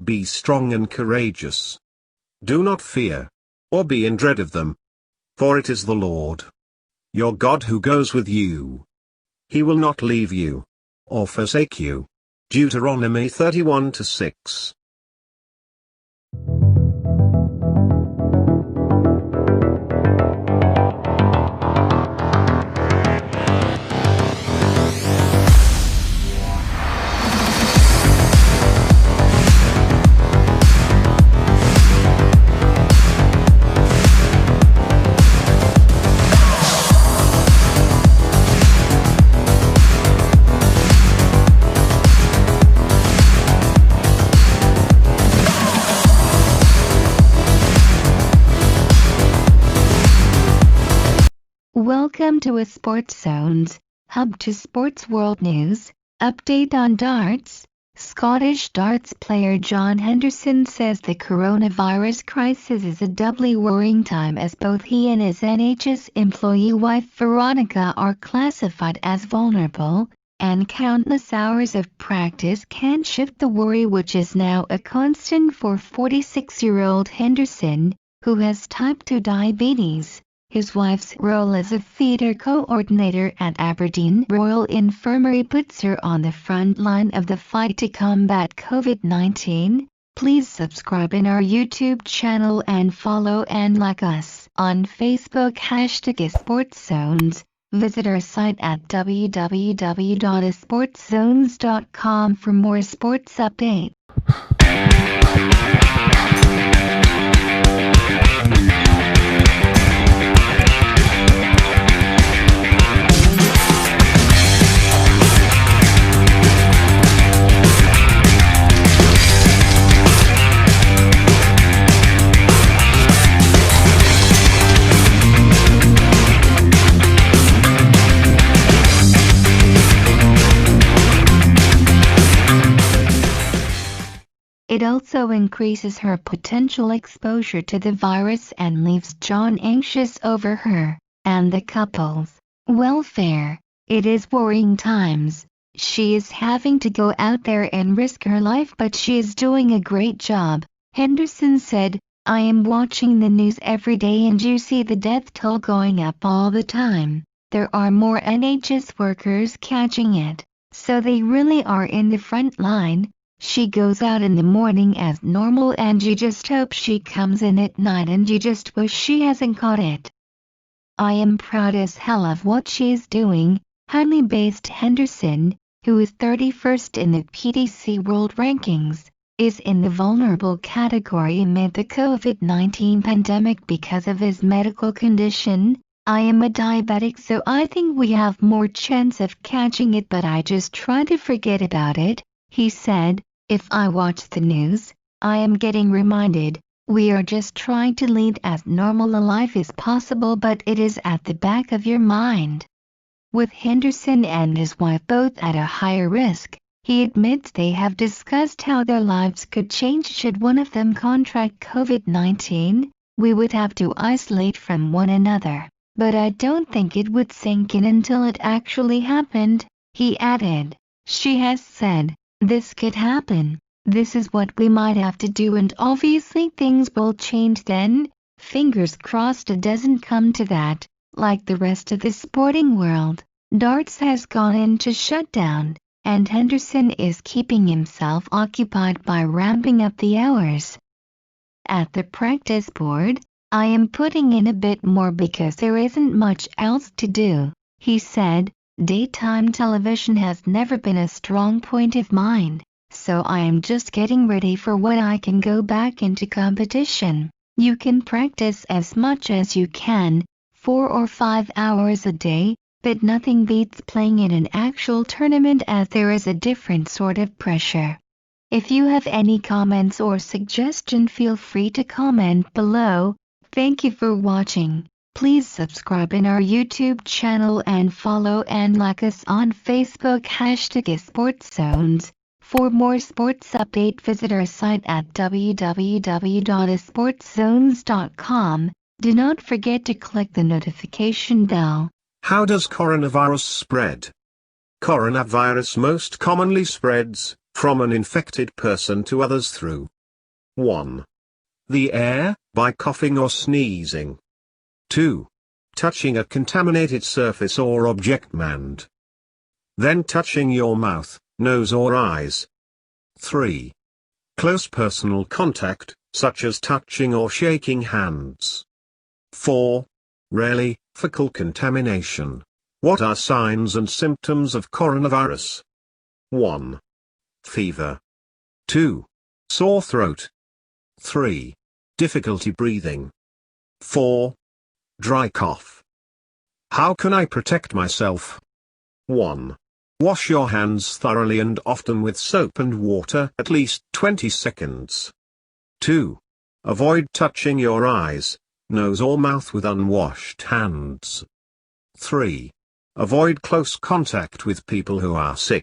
Be strong and courageous. Do not fear, or be in dread of them. For it is the Lord your God who goes with you. He will not leave you, or forsake you. Deuteronomy 31:6. Welcome to ASportsZones, hub to sports world news. Update on darts. Scottish darts player John Henderson says the coronavirus crisis is a doubly worrying time as both he and his NHS employee wife Veronica are classified as vulnerable, and countless hours of practice can shift the worry, which is now a constant for 46-year-old Henderson, who has type 2 diabetes. His wife's role as a theatre coordinator at Aberdeen Royal Infirmary puts her on the front line of the fight to combat COVID-19. Please subscribe in our YouTube channel and follow and like us on Facebook #ASportsZones. Visit our site at www.ASportsZones.com for more sports updates. It also increases her potential exposure to the virus and leaves John anxious over her and the couple's welfare. It is worrying times. She is having to go out there and risk her life, but she is doing a great job, Henderson said. I am watching the news every day and you see the death toll going up all the time. There are more NHS workers catching it, so they really are in the front line. She goes out in the morning as normal and you just hope she comes in at night and you just wish she hasn't caught it. I am proud as hell of what she's doing, Huntley-based Henderson, who is 31st in the PDC World Rankings, is in the vulnerable category amid the COVID-19 pandemic because of his medical condition. I am a diabetic, so I think we have more chance of catching it, but I just try to forget about it, he said. If I watch the news, I am getting reminded, we are just trying to lead as normal a life as possible, but it is at the back of your mind. With Henderson and his wife both at a higher risk, he admits they have discussed how their lives could change should one of them contract COVID-19. We would have to isolate from one another, but I don't think it would sink in until it actually happened, he added. She has said, this could happen. This is what we might have to do, and obviously things will change then. Fingers crossed it doesn't come to that. Like the rest of the sporting world, darts has gone into shutdown, and Henderson is keeping himself occupied by ramping up the hours. At the practice board, I am putting in a bit more because there isn't much else to do, he said. Daytime television has never been a strong point of mine, so I am just getting ready for when I can go back into competition. You can practice as much as you can, 4 or 5 hours a day, but nothing beats playing in an actual tournament as there is a different sort of pressure. If you have any comments or suggestion, feel free to comment below. Thank you for watching. Please subscribe in our YouTube channel and follow and like us on Facebook #ASportsZones. For more sports update, visit our site at www.ASportsZones.com. Do not forget to click the notification bell. How does coronavirus spread? Coronavirus most commonly spreads from an infected person to others through 1. The air, by coughing or sneezing. 2. Touching a contaminated surface or object manned. Then touching your mouth, nose or eyes. 3. Close personal contact, such as touching or shaking hands. 4. Rarely, fecal contamination. What are signs and symptoms of coronavirus? 1. Fever. 2. Sore throat. 3. Difficulty breathing. 4. Dry cough. How can I protect myself? 1. Wash your hands thoroughly and often with soap and water at least 20 seconds. 2. Avoid touching your eyes, nose or mouth with unwashed hands. 3. Avoid close contact with people who are sick.